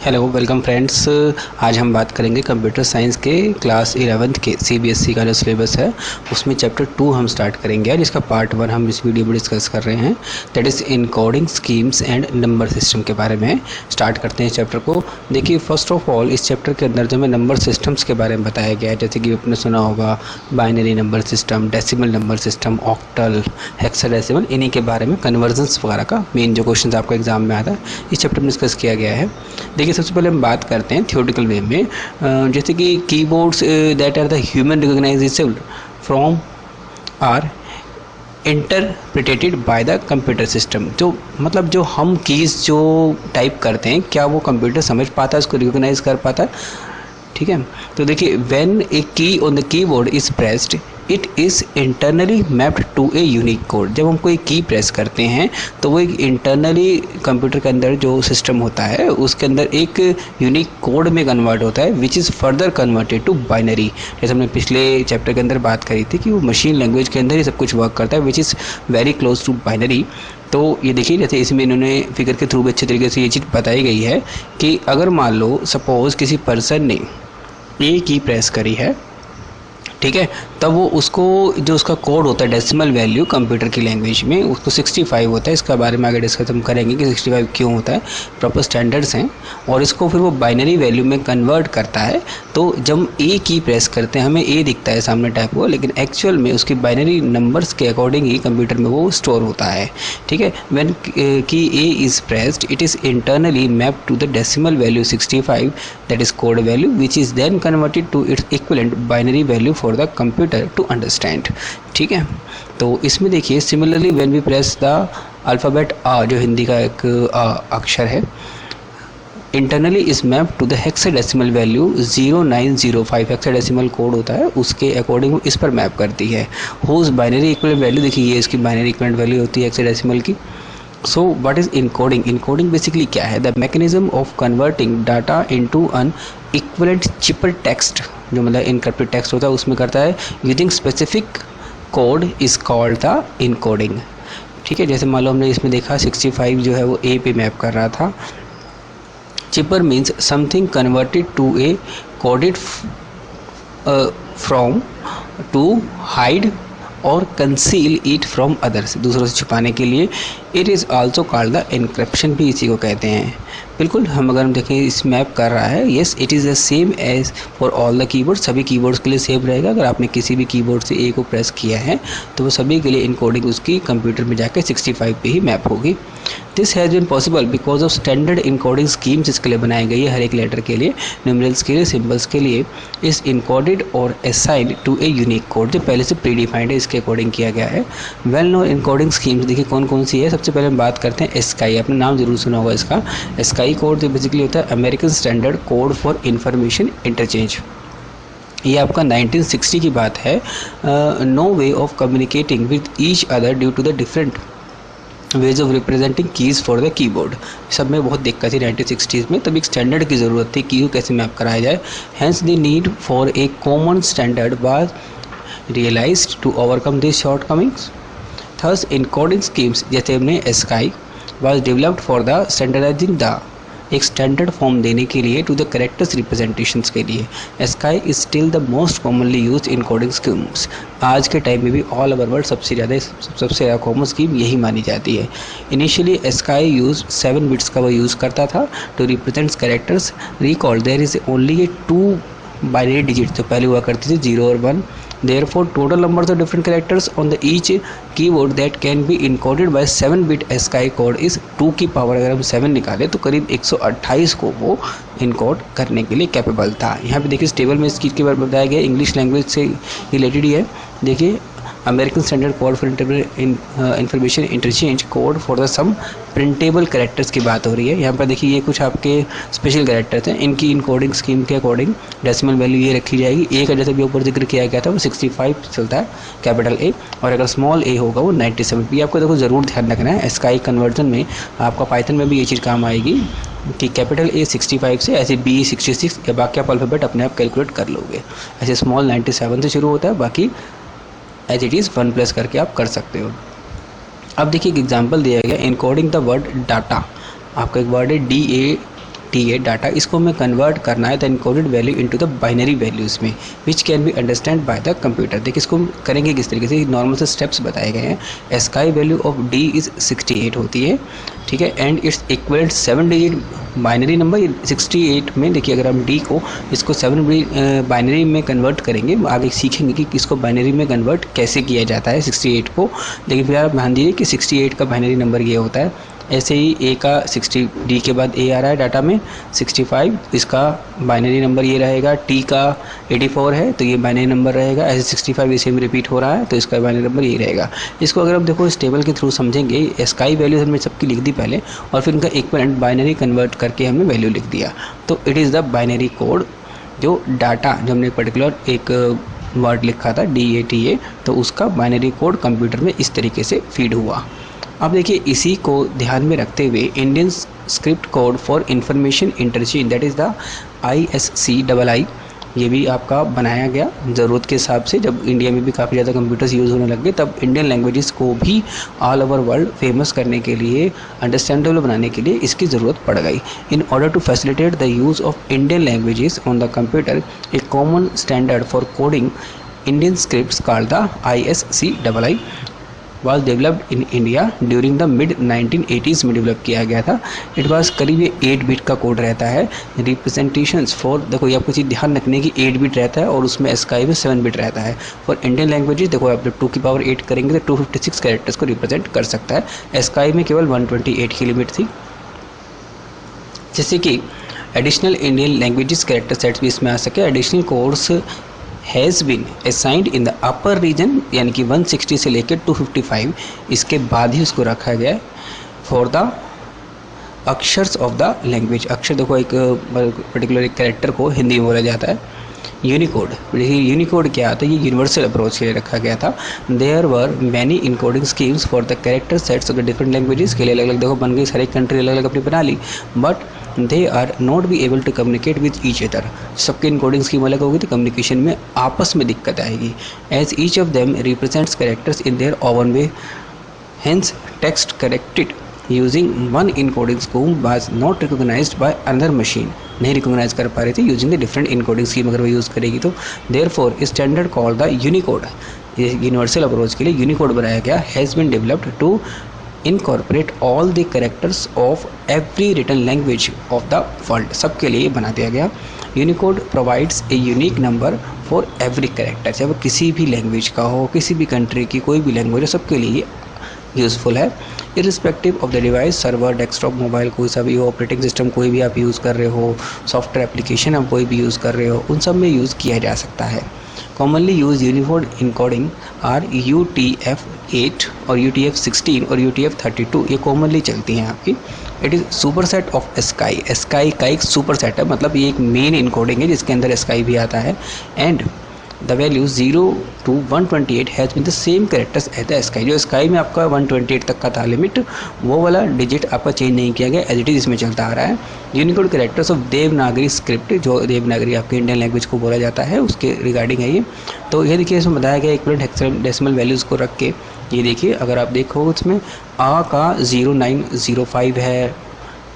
Hello welcome friends. आज हम बात करेंगे कंप्यूटर साइंस के क्लास 11th के सीबीएसई का जो सिलेबस है उसमें चैप्टर 2 हम स्टार्ट करेंगे। आज इसका पार्ट 1 हम इस वीडियो में डिस्कस कर रहे हैं, that is encoding schemes and number system के बारे में। स्टार्ट करते हैं इस चैप्टर को। देखिए, फर्स्ट ऑफ ऑल इस चैप्टर के अंदर जो हमें नंबर सिस्टम्स के बारे में बताया गया है, जैसे कि आपने सुना होगा binary number system, decimal number system, octal, hexadecimal, इन्हीं के बारे में कन्वर्जन्स वगैरह का मेन जो क्वेश्चन आपको एग्जाम में आता है इस चैप्टर में डिस्कस किया गया है। देखिए, सबसे पहले हम बात करते हैं थ्योरेटिकल वे में, जैसे कि keyboards that are the human recognisable form are interpreted by the computer system. जो मतलब जो हम कीज़ जो टाइप करते हैं, क्या वो कंप्यूटर समझ पाता है, उसको रिकॉग्नाइज कर पाता है? ठीक है, तो देखिए, when a key on the keyboard is pressed it is internally mapped to a unique code. जब हम कोई की प्रेस करते हैं तो वो एक इंटरनली कंप्यूटर के अंदर जो सिस्टम होता है उसके अंदर एक यूनिक कोड में कन्वर्ट होता है, which is further converted to binary. जैसे हमने पिछले चैप्टर के अंदर बात करी थी कि वो मशीन लैंग्वेज के अंदर ही सब कुछ वर्क करता है, which is very close to binary. तो ये देखिए, जैसे इसमें इन्होंने फिगर के थ्रू भी अच्छे तरीके से ये चीज़ बताई गई है कि अगर मान लो सपोज़ किसी पर्सन ने ए की प्रेस करी है, ठीक है, तब वो उसको जो उसका कोड होता है डेसिमल वैल्यू कंप्यूटर की लैंग्वेज में उसको 65 होता है। इसका बारे में आगे डिस्कस हम करेंगे कि 65 क्यों होता है, प्रॉपर स्टैंडर्ड्स हैं। और इसको फिर वो बाइनरी वैल्यू में कन्वर्ट करता है। तो जब ए की प्रेस करते हैं हमें ए दिखता है सामने टाइप हुआ, लेकिन एक्चुअल में उसकी बाइनरी नंबर्स के अकॉर्डिंग ही कंप्यूटर में वो स्टोर होता है। ठीक है, when key A is pressed it is internally mapped to the decimal value 65, that is code value, which is then converted to its equivalent binary value for the computer to understand. ठीक है, तो इसमें देखिए, similarly when we press the alphabet आ, जो हिंदी का एक अक्षर है, internally is map to the hexadecimal value 0905, hexadecimal code होता है उसके अकॉर्डिंग इस पर मैप करती है। हुज बाइनरी इक्विवेलेंट वैल्यू, देखिए ये इसकी बाइनरी इक्विवेलेंट वैल्यू होती है हेक्साडेसिमल की। So what is encoding? Encoding basically क्या है? The mechanism of converting data into an equivalent cipher text, जो मतलब इनक्रिप्टेड टेक्स्ट होता है उसमें करता है using specific code is called the encoding. ठीक है, जैसे मान लो हमने इसमें देखा 65 जो है वो ए पे मैप कर रहा था। Cipher means something converted to a coded form to hide or conceal it from others, दूसरों से छुपाने के लिए। It is also called the encryption, भी इसी को कहते हैं। बिल्कुल, हम अगर हम देखें इस मैप कर रहा है, yes it is the same as for all the keyboard, सभी कीबोर्ड्स के लिए सेम रहेगा। अगर आपने किसी भी कीबोर्ड से ए को प्रेस किया है तो वो सभी के लिए इनकोडिंग उसकी कंप्यूटर में जाकर 65 पे ही मैप होगी। This has been possible because of standard encoding schemes, इसके लिए बनाई गई है हर एक लेटर के लिए, न्यूमरल्स के लिए, सिम्बल्स के लिए। इज इनकोडेड और assigned to a unique code, जो पहले से प्री डिफाइंड है, इसके अकॉर्डिंग किया गया है। वेल नोन इनकोडिंग स्कीम्स देखिए कौन कौन सी है। सबसे पहले हम बात करते हैं एस्काई, आपने नाम जरूर सुना होगा इसका। एस्काई कोड जो बेसिकली होता है American standard code for information interchange. ये आपका 1960 की बात है। No way of communicating with each other due to the different ways of representing keys for the keyboard. सब में बहुत दिक्कत थी 1960s में, तब एक स्टैंडर्ड की ज़रूरत थी की को कैसे मैप कराया जाए। Hence the need for a common standard was realised to overcome this shortcomings. Thus encoding schemes, जैसे हमने ASCII was developed for the standardising the, एक स्टैंडर्ड फॉर्म देने के लिए टू द करेक्टर्स रिप्रेजेंटेशंस के लिए। ASCII is still the most commonly use encoding schemes. आज के टाइम में भी ऑल ओवर वर्ल्ड सबसे ज़्यादा कॉमन स्कीम यही मानी जाती है। इनिशियली एस्काई यूज 7 बिट्स का वो यूज़ करता था to represents characters. Recall there is only a 2 binary digit, तो पहले हुआ करती थी 0 और 1। Therefore, total numbers of different characters on the each keyboard that can be encoded by 7-bit ASCII code is 2 की पावर अगर हम 7 निकालें तो करीब 128 को वो इनकोड करने के लिए कैपेबल था। यहाँ पे देखिए, इस टेबल में इस चीज़ के बारे में बताया गया, इंग्लिश लैंग्वेज से रिलेटेड ही है। देखिए, American standard code for information interchange code for the some printable characters की बात हो रही है। यहाँ पर देखिए, ये कुछ आपके स्पेशल कैरेक्टर्स हैं, इनकी इनकोडिंग स्कीम के अकॉर्डिंग डेसिमल वैल्यू ये रखी जाएगी। ए का जैसे भी ऊपर जिक्र किया गया था वो 65 चलता है कैपिटल ए, और अगर स्मॉल ए होगा वो 97। ये आपको देखो ज़रूर ध्यान रखना है, एस्काई कन्वर्जन में आपका पाइथन में भी ये चीज़ काम आएगी कि कैपिटल ए 65 से, ऐसे बी 66 या बाकी आप अल्फ़ाबेट अपने आप कैलकुलेट कर लोगे। ऐसे स्मॉल 97 से शुरू होता है, बाकी एज इट इज़ 1+ करके आप कर सकते हो। अब देखिए एक एग्जांपल दिया गया, इनकोडिंग द वर्ड डाटा। आपका एक वर्ड है DATA डाटा, इसको हमें कन्वर्ट करना है the encoded value into the binary values में which can be understand by the computer. देखिए इसको करेंगे किस तरीके से, नॉर्मल से स्टेप्स बताए गए हैं। ASCII value of D is 68 होती है, ठीक है, and it's equivalent 7 digit binary number 68 में। देखिए अगर हम D को इसको 7 बाइनरी में कन्वर्ट करेंगे, आगे सीखेंगे कि इसको बाइनरी में कन्वर्ट कैसे किया जाता है 68 को। लेकिन फिर आप ध्यान दीजिए कि 68 का बाइनरी नंबर ये होता है। ऐसे ही A का 60, D के बाद A आ रहा है डाटा में 65, इसका बाइनरी नंबर ये रहेगा। T का 84 है तो ये बाइनरी नंबर रहेगा। ऐसे 65 इसे में रिपीट हो रहा है तो इसका बाइनरी नंबर ये रहेगा। इसको अगर हम देखो इस टेबल के थ्रू समझेंगे, स्काई वैल्यूज हमने सबकी लिख दी पहले और फिर उनका इक्विवेलेंट बाइनरी कन्वर्ट करके हमने वैल्यू लिख दिया। तो it is the binary code. जो डाटा जो हमने पर्टिकुलर एक वर्ड लिखा था DATA, तो उसका बाइनरी कोड कंप्यूटर में इस तरीके से फीड हुआ। अब देखिए इसी को ध्यान में रखते हुए Indian script code for information interchange, that is the ISCII, ये भी आपका बनाया गया ज़रूरत के हिसाब से। जब इंडिया में भी काफ़ी ज़्यादा कंप्यूटर्स यूज़ होने लग गए तब इंडियन लैंग्वेजेस को भी ऑल ओवर वर्ल्ड फेमस करने के लिए, अंडरस्टैंडेबल बनाने के लिए इसकी ज़रूरत पड़ गई। In order to facilitate the use of Indian languages on the computer, a common standard for coding Indian scripts called the ISCII was developed in India during the mid 1980s में develop किया गया था। It was करीब ये 8 bit का code रहता है। Representations for, देखो ये आपको चीज़ ध्यान रखने की, 8 बिट रहता है और उसमें स्काई में 7 बिट रहता है। फॉर इंडियन लैंग्वेजेस देखो आप जब 2 की पावर 8 करेंगे तो 256 कैरेक्टर्स को रिप्रेजेंट कर सकता है। स्काई में केवल 128 की लिमिट थी। जैसे कि additional Indian languages character sets भी इसमें आ सके। Additional codes has been assigned in the upper region, यानी कि 160 से लेकर 255, इसके बाद ही उसको रखा गया है फॉर द अक्षर्स ऑफ द लैंग्वेज। अक्षर देखो एक पर्टिकुलर एक कैरेक्टर को हिंदी में बोला जाता है। यूनिकोड, देखिए यूनिकोड क्या आता है, ये यूनिवर्सल अप्रोच के लिए रखा गया था। There were many encoding schemes for the character sets of the different languages, के लिए अलग अलग देखो बन गई, हर एक कंट्री अलग अलग अपनी बना ली, but they are not be able to communicate with each other. सबके इनकोडिंग स्कीम अलग होगी तो कम्युनिकेशन में आपस में दिक्कत आएगी। As each of them represents characters in their own way, hence text corrected using one encoding scheme was not recognised by another machine, नहीं रिकॉग्नाइज कर पा रहे थे using the different encoding scheme अगर वो यूज़ करेगी तो। Therefore standard called the Unicode, universal approach के लिए यूनिकोड बनाया गया, has been developed to incorporate all the characters of every written language of the world, सबके लिए बना दिया गया। Unicode provides a unique number for every character, चाहे वो किसी भी लैंग्वेज का हो, किसी भी कंट्री की कोई भी लैंग्वेज हो, सबके लिए यूज़फुल है। Irrespective of the device, server, desktop, mobile, कोई सा भी हो, ऑपरेटिंग सिस्टम कोई भी आप यूज़ कर रहे हो, सॉफ्टवेयर एप्लीकेशन आप कोई भी यूज़ कर रहे हो, उन सब में यूज़ किया जा सकता है। Commonly use Unicode encoding are UTF-8 और UTF-16 और UTF-32, ये कॉमनली चलती हैं आपकी। It is super set of sky, sky का एक सुपर सेट है, मतलब ये एक मेन इनकोडिंग है जिसके अंदर स्काई भी आता है। And the value 0 to 128 has been the same characters as the sky. जो स्काई में आपका 128 तक का था लिमिट, वो वाला डिजिट आपका चेंज नहीं किया गया, एज इट इज़ इसमें चलता आ रहा है। Unicode characters of Devanagari script, जो देवनागरी आपके इंडियन लैंग्वेज को बोला जाता है, उसके रिगार्डिंग है ये। तो ये देखिए इसमें बताया गया इक्विवेलेंट हेक्साडेसिमल वैल्यूज़ को रख के, ये देखिए अगर आप देखो इसमें आ का 0905 है,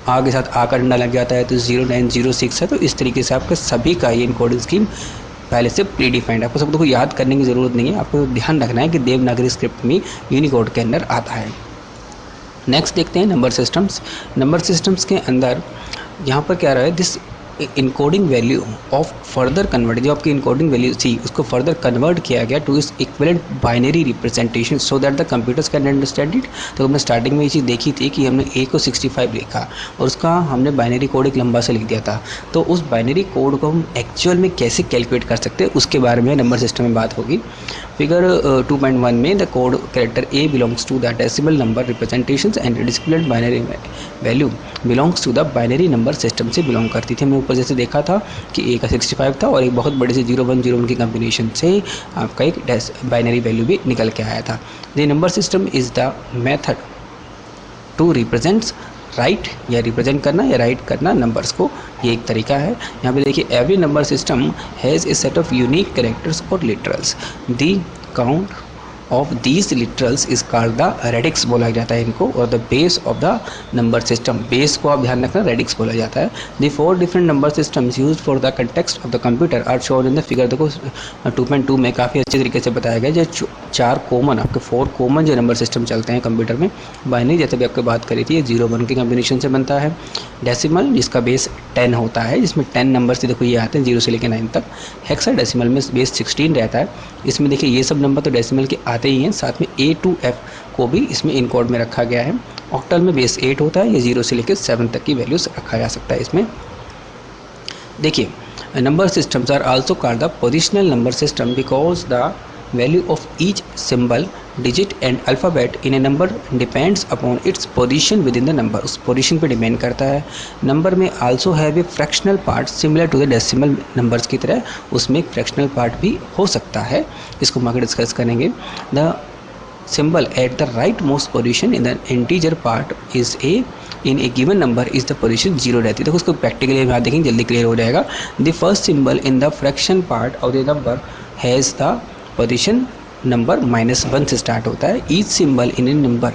आ के साथ आ का डंडा लग जाता है तो 0906 है। तो इस तरीके से आपका सभी का ये इनकोडिंग स्कीम पहले से प्री डिफाइंड, आपको सबको याद करने की ज़रूरत नहीं है, आपको ध्यान रखना है कि देवनागरी स्क्रिप्ट में यूनिकोड के अंदर आता है। नेक्स्ट देखते हैं नंबर सिस्टम्स। नंबर सिस्टम्स के अंदर यहाँ पर क्या रहा है, this encoding value of further convert, जो आपकी इनकोडिंग वैल्यू थी उसको फर्दर कन्वर्ट किया गया टू इस equivalent binary representation so that the computers can understand it. तो हमने स्टार्टिंग में ये चीज़ देखी थी कि हमने A को 65 लिखा और उसका हमने बाइनरी कोड एक लंबा सा लिख दिया था। तो उस बाइनरी कोड को हम एक्चुअल में कैसे कैलकुलेट कर सकते हैं उसके बारे में नंबर सिस्टम में बात होगी। फिगर 2.1 में the code character A belongs to the decimal number representations and displayed binary value belongs to the binary number system से बिलोंग करती थी। हमने ऊपर जैसे देखा था कि A का 65 था और एक बहुत बड़े से 0101 की कॉम्बिनेशन से आपका एक बाइनरी वैल्यू भी निकल के आया था। The number system is the method to represents write, या रिप्रेजेंट करना या राइट करना नंबर्स को, ये एक तरीका है। यहाँ पे देखिए every number system has a set of unique characters और literals. The count of these literals is called the radix बोला जाता है इनको, और the base of the number system, base को आप ध्यान रखना रेडिक्स बोला जाता है। The 4 different number systems used for the context of the computer are shown in the figure. देखो 2.2 में काफ़ी अच्छे तरीके से बताया गया जो 4 कॉमन, आपके 4 कॉमन जो नंबर सिस्टम चलते हैं कंप्यूटर में। बाइनरी जैसे भी आपको बात करी थी, 0-1 के कॉम्बिनेशन से बनता है। डेसिमल जिसका बेस 10 होता है, जिसमें 10 नंबर देखो ये आते हैं 0 से लेकर 9 तक। हेक्साडेसिमल में बेस 16 रहता है। इसमें देखिए ये सब नंबर तो डेसिमल के आते ही हैं, साथ में A to F को भी इसमें इनकोड में रखा गया है। ऑक्टल में बेस 8 होता है, ये 0 से लेकर 7 तक की वैल्यूज रखा जा सकता है इसमें। देखिए number systems are also called the positional number system because the value of each symbol, digit and alphabet in a number depends upon its position within the number, उस पोजीशन पे depend करता है। Number में also have a fractional part similar to the decimal numbers की तरह, उसमें एक fractional part भी हो सकता है, इसको हम आगे डिस्कस करेंगे। The symbol at the right most position in the integer part is a in a given number is the position 0 रहती है। देखो उसको प्रैक्टिकली यहाँ देखेंगे जल्दी क्लियर हो जाएगा। the first symbol in the fraction part of the number has the position number -1 से स्टार्ट होता है। each symbol in a number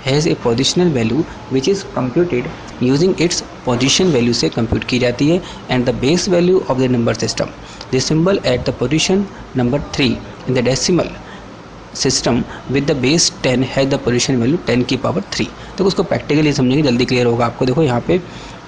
has a positional value which is computed using its position value से compute की जाती है and the base value of the number system, the symbol at the position number 3 in the decimal system with the base 10 है the position value 10 की power 3। तो उसको practically समझेंगे जल्दी क्लियर होगा आपको। देखो यहाँ पे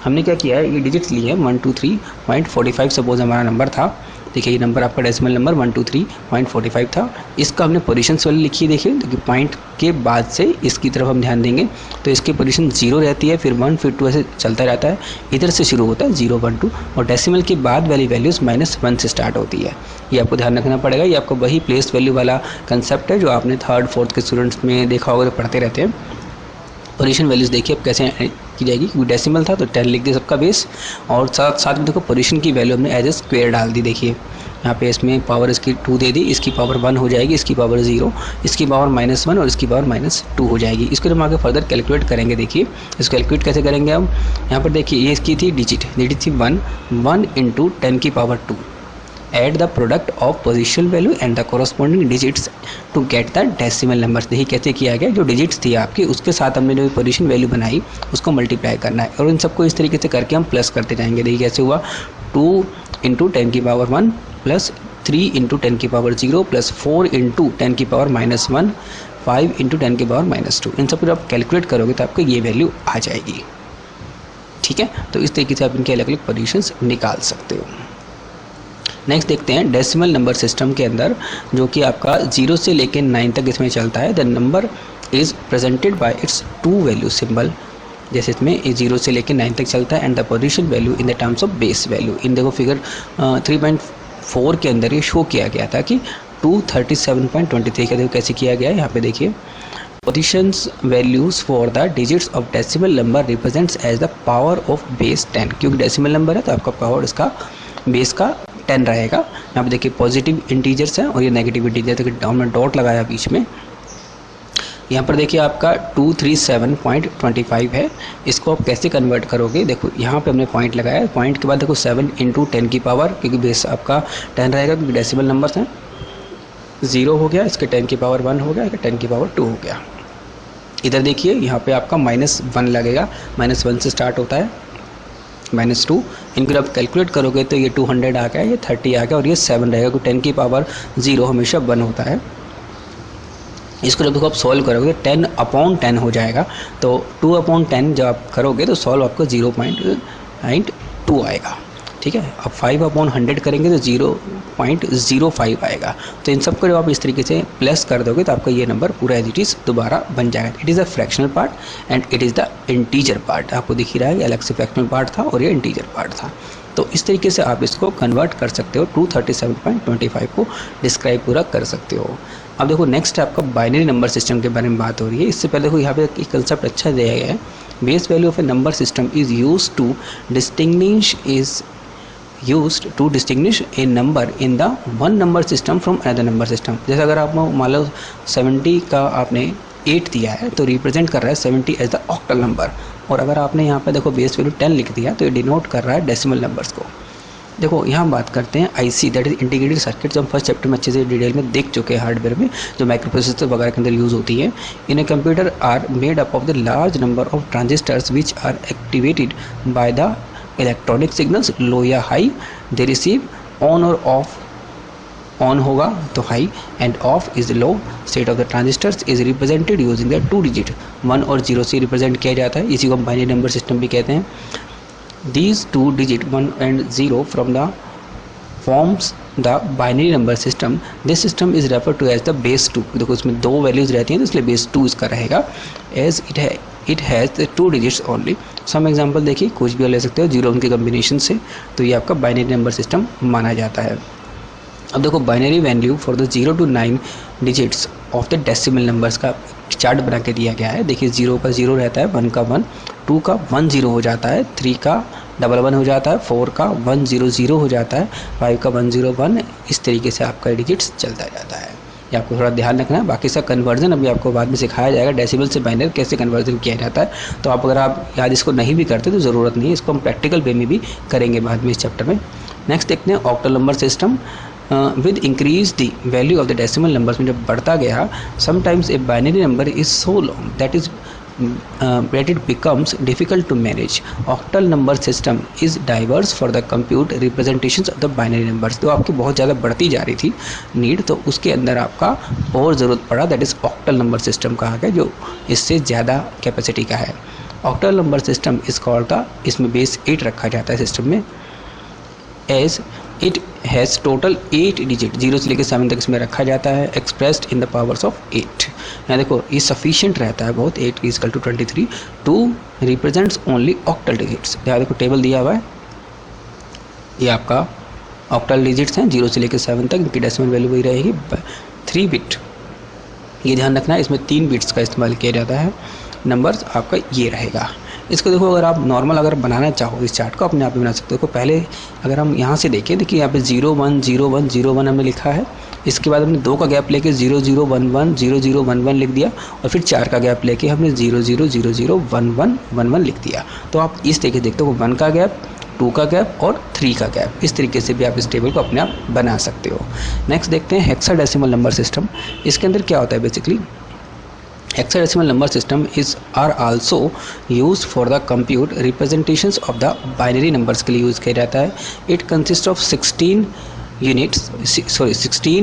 हमने क्या किया है, ये डिजिट्स लिए हैं 123.45 सपोज हमारा नंबर था। देखिए ये नंबर आपका डेसिमल नंबर 123.45 था, इसका हमने पोजीशंस वाली लिखी। देखिए पॉइंट के बाद से इसकी तरफ हम ध्यान देंगे तो इसकी पोजीशन 0 रहती है, फिर 1 फिर 2 ऐसे चलता रहता है। इधर से शुरू होता है 0 1 2 और डेसिमल के बाद वाली वैल्यूज़ -1 से स्टार्ट होती है। ये आपको ध्यान रखना पड़ेगा। ये आपको वही प्लेस वैल्यू वाला कंसेप्ट है जो आपने 3rd 4th के स्टूडेंट्स में देखा होगा, पढ़ते रहते हैं। पोजीशन वैल्यूज़ देखिए अब कैसे की जाएगी, क्योंकि डेसिमल था तो 10 लिख दिया सबका बेस, और साथ साथ में देखो पोजीशन की वैल्यू हमने एज ए स्क्वायर डाल दी। देखिए यहाँ पे इसमें पावर इसकी 2 दे दी, इसकी पावर 1 हो जाएगी, इसकी पावर 0, इसकी पावर -1 और इसकी पावर -2 हो जाएगी। इसको हम आगे फर्दर कैलकुलेट करेंगे। देखिए इसको कैलकुलेट कैसे करेंगे हम, यहाँ पर देखिए ये इसकी थी डिजिट थी 1 इंटू 10 की power 2, add the product of positional value and the corresponding digits to get the decimal number. देखिए कैसे किया गया, जो डिजिट्स थी आपकी उसके साथ हमने जो पोजीशन वैल्यू बनाई उसको मल्टीप्लाई करना है और इन सबको इस तरीके से करके हम प्लस करते जाएंगे। देखिए कैसे हुआ, 2 इंटू 10 की पावर 1 प्लस 3 इंटू 10 की पावर 0 प्लस 4 इंटू 10 की पावर -1, 5 इंटू 10 की पावर -2। इन सब को आप कैलकुलेट करोगे तो आपको ये वैल्यू आ जाएगी। ठीक है, तो इस तरीके से आप इनके अलग अलग पोजीशंस निकाल सकते हो। नेक्स्ट देखते हैं डेसिमल नंबर सिस्टम के अंदर जो कि आपका 0 से लेकर 9 तक इसमें चलता है। The number is presented by its 2 value symbol, जैसे इसमें 0 से लेकर 9 तक चलता है, and the position value in the terms of base value. इन देखो फिगर 3.4 के अंदर ये शो किया गया था कि 237.23 का देखो कैसे किया गया है। यहाँ पे देखिए positions values for the digits of decimal number represents as the power of base 10, क्योंकि डेसिमल नंबर है तो आपका पावर इसका बेस का 10 रहेगा। यहाँ पे देखिए पॉजिटिव इंटीजर्स हैं और ये नेगेटिव इंटीजर, देखिए हमने डॉट लगाया बीच में। यहाँ पर देखिए आपका 237.25 है, इसको आप कैसे कन्वर्ट करोगे, देखो यहाँ पे हमने पॉइंट लगाया, पॉइंट के बाद देखो 7 इंटू 10 की पावर, क्योंकि बेस आपका 10 रहेगा क्योंकि डेसिमल नंबर्स हैं, 0 हो गया, इसके 10 की पावर 1 हो गया, इसके 10 की पावर 2 हो गया। इधर देखिए यहाँ पे आपका -1 लगेगा, -1 से स्टार्ट होता है, -2। इनको आप कैलकुलेट करोगे तो ये 200 आ गया, ये 30 आ गया और ये 7 रहेगा, क्योंकि 10 की पावर 0 हमेशा 1 होता है। इसको जब आप सॉल्व करोगे 10/10 हो जाएगा, तो 2/10 जब आप करोगे तो सॉल्व आपको 0.92 आएगा। ठीक है, अब 5/100 करेंगे तो 0.05 आएगा। तो इन सबको जब आप इस तरीके से प्लस कर दोगे तो आपका ये नंबर पूरा एज इट इज़ दोबारा बन जाएगा। It is a fractional part and it is the integer part. आपको दिख ही रहा है अलग से फ्रैक्शनल पार्ट था और ये इंटीजर पार्ट था। तो इस तरीके से आप इसको कन्वर्ट कर सकते हो, 237.25 को डिस्क्राइब पूरा कर सकते हो। अब देखो नेक्स्ट आपका बाइनरी नंबर सिस्टम के बारे में बात हो रही है। इससे पहले देखो यहाँ पे एक कंसेप्ट अच्छा दिया गया है, base value of a number system is used to distinguish a number in the one number system from another number system. जैसे अगर आप मान लो 70 का आपने 8 दिया है तो रिप्रेजेंट कर रहा है 70 एज द ऑक्टल नंबर, और अगर आपने यहाँ पे देखो बेस वैल्यू 10 लिख दिया तो ये डिनोट कर रहा है डेसिमल नंबर्स को। देखो यहाँ हम बात करते हैं IC, that is integrated circuit, जो हम फर्स्ट चैप्टर में अच्छे से डिटेल में देख चुके हैं हार्डवेयर में, जो माइक्रोप्रोसेसर वगैरह के अंदर यूज़ होती है। In a computer are made up of the large number of transistors which are activated by the electronic signals low या हाई। दे रिसीव ऑन और ऑफ, ऑन होगा तो high and off is low. State of the transistors is represented using the 2 digit 1 और 0 से represent किया जाता है, इसी को हम बाइनरी नंबर सिस्टम भी कहते हैं। These 2 digit 1 and 0 from the forms the binary number system. This system is referred to as the base 2। देखो इसमें 2 वैल्यूज रहती हैं तो इसलिए base 2 इसका रहेगा। as it has the 2 digits only। Some example देखिए, कुछ भी ले सकते हो 0 के कम्बिनेशन से, तो ये आपका बाइनरी नंबर सिस्टम माना जाता है। अब देखो binary value for the 0 to 9 digits of the decimal numbers का चार्ट बना के दिया गया है। देखिए 0 का 0 रहता है, 1 का 1, 2 का 1 0 हो जाता है, 3 का 1 1 हो जाता है, 4 का 1 0 0 हो जाता है, 5 का 1 0 1। इस तरीके से आपका डिजिट्स चलता जाता है, ये आपको थोड़ा ध्यान रखना है। बाकी सब कन्वर्जन अभी आपको बाद में सिखाया जाएगा, डेसिमल से बाइनरी कैसे कन्वर्जन किया जाता है। तो आप अगर आप याद इसको नहीं भी करते तो ज़रूरत नहीं है, इसको हम प्रैक्टिकल वे में भी करेंगे बाद में इस चैप्टर में। नेक्स्ट देखते हैं octal number system. With increase the value of the decimal numbers में जब बढ़ता गया, sometimes a binary number is so long that is that it becomes difficult to manage. Octal number system is diverse for the compute representations of the binary numbers। तो आपकी बहुत ज़्यादा बढ़ती जा रही थी नीड, तो उसके अंदर आपका और ज़रूरत पड़ा, that is octal number system कहा गया, जो इससे ज़्यादा कैपेसिटी का है। Octal number system is called का, इसमें बेस 8 रखा जाता है सिस्टम में। As it has total 8 digit 0 से लेकर 7 तक इसमें रखा जाता है, expressed in the powers of 8। यहाँ देखो ये सफिशिएंट रहता है बहुत, 8 is equal to 23 to represents only octal digits. यहाँ देखो टेबल दिया हुआ है, ये आपका ऑक्टल डिजिट्स हैं 0 से लेकर 7 तक, इनकी डेसिमल वैल्यू वही रहेगी 3 बिट। ये ध्यान रखना है, इसमें 3 बिट्स का इस्तेमाल किया जाता है। नंबर्स आपका ये रहेगा। इसको देखो अगर आप नॉर्मल अगर बनाना चाहो इस चार्ट को अपने आप ही बना सकते हो। देखो पहले अगर हम यहाँ से देखें, देखिए यहाँ पे 0 1 0 1 0 1 हमने लिखा है, इसके बाद हमने 2 का गैप लेके 0 0 1 1 0 0 1 1 लिख दिया, और फिर 4 का गैप लेके हमने 0 0 0 0 1 1 1 1 लिख दिया। तो आप इस तरीके से देखते हो, 1 का गैप, 2 का गैप और 3 का गैप, इस तरीके से भी आप इस टेबल को अपने आप बना सकते हो। नेक्स्ट देखते हैं हेक्साडेसिमल नंबर सिस्टम। इसके अंदर क्या होता है basically, hexadecimal number system are also used for the compute representations of the binary numbers के लिए यूज़ किया जाता है। It consists of 16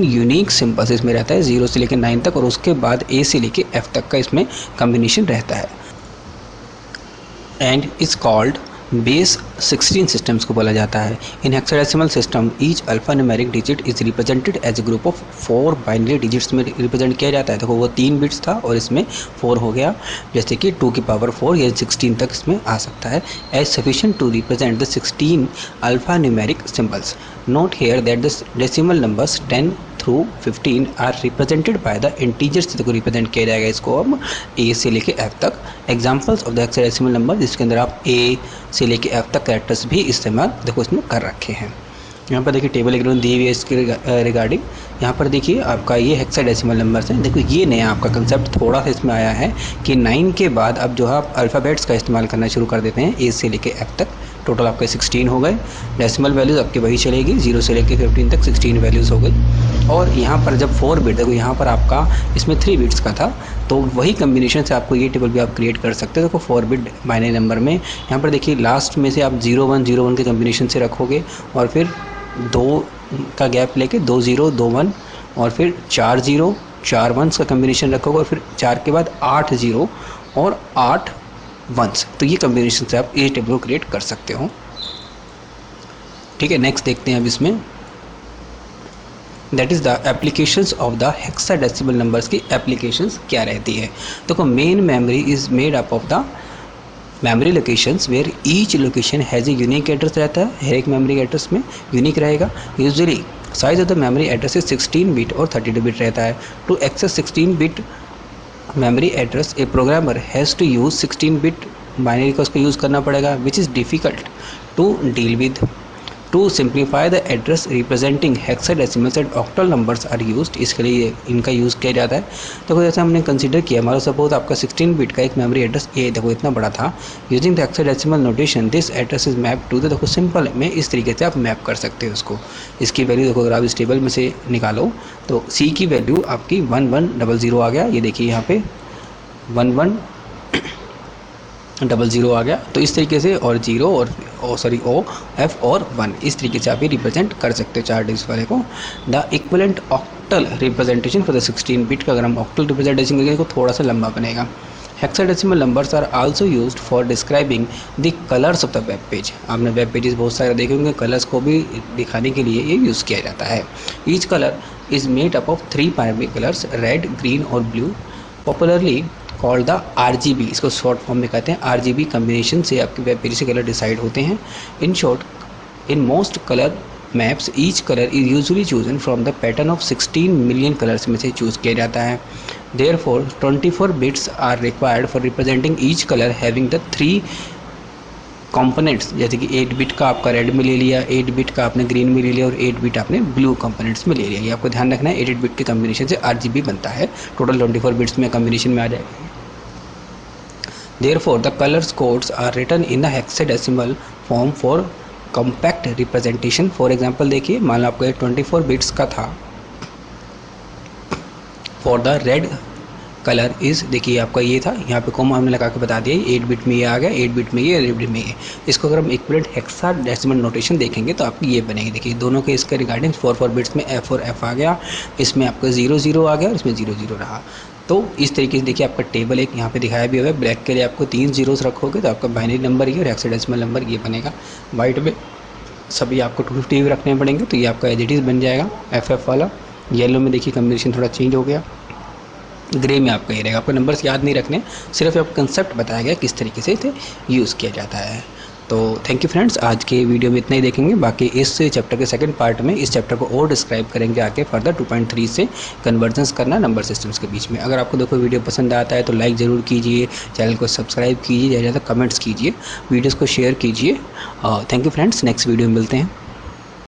unique symbols इसमें रहता है 0 से लेकर 9 तक, और उसके बाद A से लेकर F तक का इसमें कम्बिनेशन रहता है। And is called base 16 systems को बोला जाता है। In hexadecimal system each alpha numeric digit is represented as a group of 4 binary digits में रिप्रेजेंट किया जाता है। देखो वो 3 बिट्स था और इसमें 4 हो गया, जैसे कि 2 की पावर 4 या 16 तक इसमें आ सकता है। As sufficient to represent the 16 alphanumeric symbols. Note here that the decimal numbers 10 through 15 are represented by the integers को रिप्रेजेंट किया जाएगा इसको अब A से लेके F तक। Examples of the hexadecimal number, जिसके अंदर आप A से लेके F तक कैरेक्टर्स भी इस्तेमाल देखो इसमें कर रखे हैं। यहाँ पर देखिए टेबल एक दी हुई है इसके रिगार्डिंग। यहाँ पर देखिए आपका ये हेक्साडेसिमल नंबर्स हैं। देखो ये नया आपका कंसेप्ट थोड़ा सा इसमें आया है कि 9 के बाद अब जो है आप अल्फ़ाबेट्स का इस्तेमाल करना शुरू कर देते हैं A से लेके F तक। टोटल आपके 16 हो गए। डेसिमल वैल्यूज़ आपकी वही चलेगी, 0 से लेकर 15 तक 16 वैल्यूज़ हो गई। और यहाँ पर जब 4 बिट, देखो यहाँ पर आपका इसमें 3 बिट्स का था, तो वही कम्बिनेशन से आपको ये टेबल भी आप क्रिएट कर सकते हो। देखो 4 बिट बाइनरी नंबर में यहाँ पर देखिए लास्ट में से आप 0 1 0 1 के कम्बिनेशन से रखोगे, और फिर 2 का गैप लेके 2 0 2 1, और फिर 4 0 4 1 का कम्बिनेशन रखोगे, और फिर 4 के बाद 8 0 और 8 1। तो ये कम्बिनेशन से आप ये टेबल को क्रिएट कर सकते हो। ठीक है, नेक्स्ट देखते हैं अब इसमें that is the applications of the hexadecimal numbers की एप्लीकेशंस क्या रहती है। देखो main memory is made up of the memory locations where each location has a unique address रहता है। हर एक मेमोरी एड्रेस में यूनिक रहेगा। Usually size of the memory address is 16 bit और 32 बिट रहता है। To access 16 bit memory address a programmer has to use 16 bit binary का उसको यूज़ करना पड़ेगा, which is difficult to deal with. To simplify the address representing hexadecimals and octal numbers are used, इसके लिए इनका use किया जाता है। देखो जैसे हमने कंसीडर किया, हमारा सपोज आपका 16 बिट का एक मेमोरी एड्रेस ये देखो इतना बड़ा था, using the hexadecimal notation this address is map to the, देखो सिंपल में इस तरीके से आप मैप कर सकते हो उसको। इसकी वैल्यू देखो अगर आप इस टेबल में से निकालो तो सी की वैल्यू आपकी 1100 आ गया, ये देखिए यहाँ पे 1100 आ गया। तो इस तरीके से और जीरो और ओ एफ और 1 इस तरीके से आप ये रिप्रेजेंट कर सकते हो 4 डिजिट वाले को। The equivalent octal representation for the 16 bit का अगर हम ऑक्टल रिप्रेजेंटेशन करेंगे तो थोड़ा सा लंबा बनेगा। Hexadecimal numbers are also used for describing the colours of the web page. आपने वेब पेजेस बहुत सारे देखे होंगे, कलर्स को भी दिखाने के लिए ये यूज़ किया जाता है। Each colour is made up of 3 primary colours, red, green और blue, popularly called the RGB, इसको शॉर्ट फॉर्म में कहते हैं। RGB कम्बिनेशन से आपके वेब पेज के कलर डिसाइड होते हैं। In short, in most colour maps each colour is usually chosen from the pattern of 16 million colours में से चूज़ किया जाता है। Therefore 24 bits are required for representing each colour having the 3 components, जैसे कि 8 bit का आपका रेड में ले लिया, 8 बिट का आपने ग्रीन में ले लिया और 8 बिट आपने ब्लू कंपोनेंट्स में ले लिया। ये आपको ध्यान रखना है, 8 बिट के कम्बिनेशन से RGB बनता है। टोटल 24 बिट्स में कम्बिनेशन में आ जाएगा। Therefore the colors codes are written in the hexadecimal form for compact representation। For example देखिए, मान लो आपको 24 बिट्स का था। For the red colour is, देखिए आपका ये था, यहाँ पे कोमा हमने लगा के बता दिया 8 बिट में ये आ गया, 8 बिट में ये, 8 बिट में ये। इसको अगर हम इक्विवेलेंट हेक्साडेसिमल नोटेशन देखेंगे तो आपकी ये बनेगी। देखिए दोनों के इसके रिगार्डिंग 4 बिट्स में F और F आ गया, इसमें आपका 0 आ गया और इसमें 0 रहा। तो इस तरीके से देखिए आपका टेबल एक यहाँ पे दिखाया भी हुआ है। ब्लैक के लिए आपको 3 जीरोस रखोगे तो आपका बाइनरी नंबर ये और हेक्साडेसिमल नंबर ये बनेगा। वाइट में सभी आपको 250 भी रखने पड़ेंगे तो ये आपका एज इट इज़ बन जाएगा FF वाला। येलो में देखिए कम्बिनेशन थोड़ा चेंज हो गया, ग्रे में आपका ये रहेगा। आपको नंबर्स याद नहीं रखने, सिर्फ आपको कंसेप्ट बताया गया किस तरीके से इसे यूज़ किया जाता है। तो थैंक यू फ्रेंड्स, आज के वीडियो में इतना ही देखेंगे। बाकी इस चैप्टर के सेकंड पार्ट में इस चैप्टर को और डिस्क्राइब करेंगे आगे फर्दर 2.3 से कन्वर्जेंस करना नंबर सिस्टम्स के बीच में। अगर आपको देखो वीडियो पसंद आता है तो लाइक ज़रूर कीजिए, चैनल को सब्सक्राइब कीजिए, ज़्यादा से ज़्यादा कमेंट्स कीजिए, वीडियोज़ को शेयर कीजिए। Thank you friends, next video में मिलते हैं।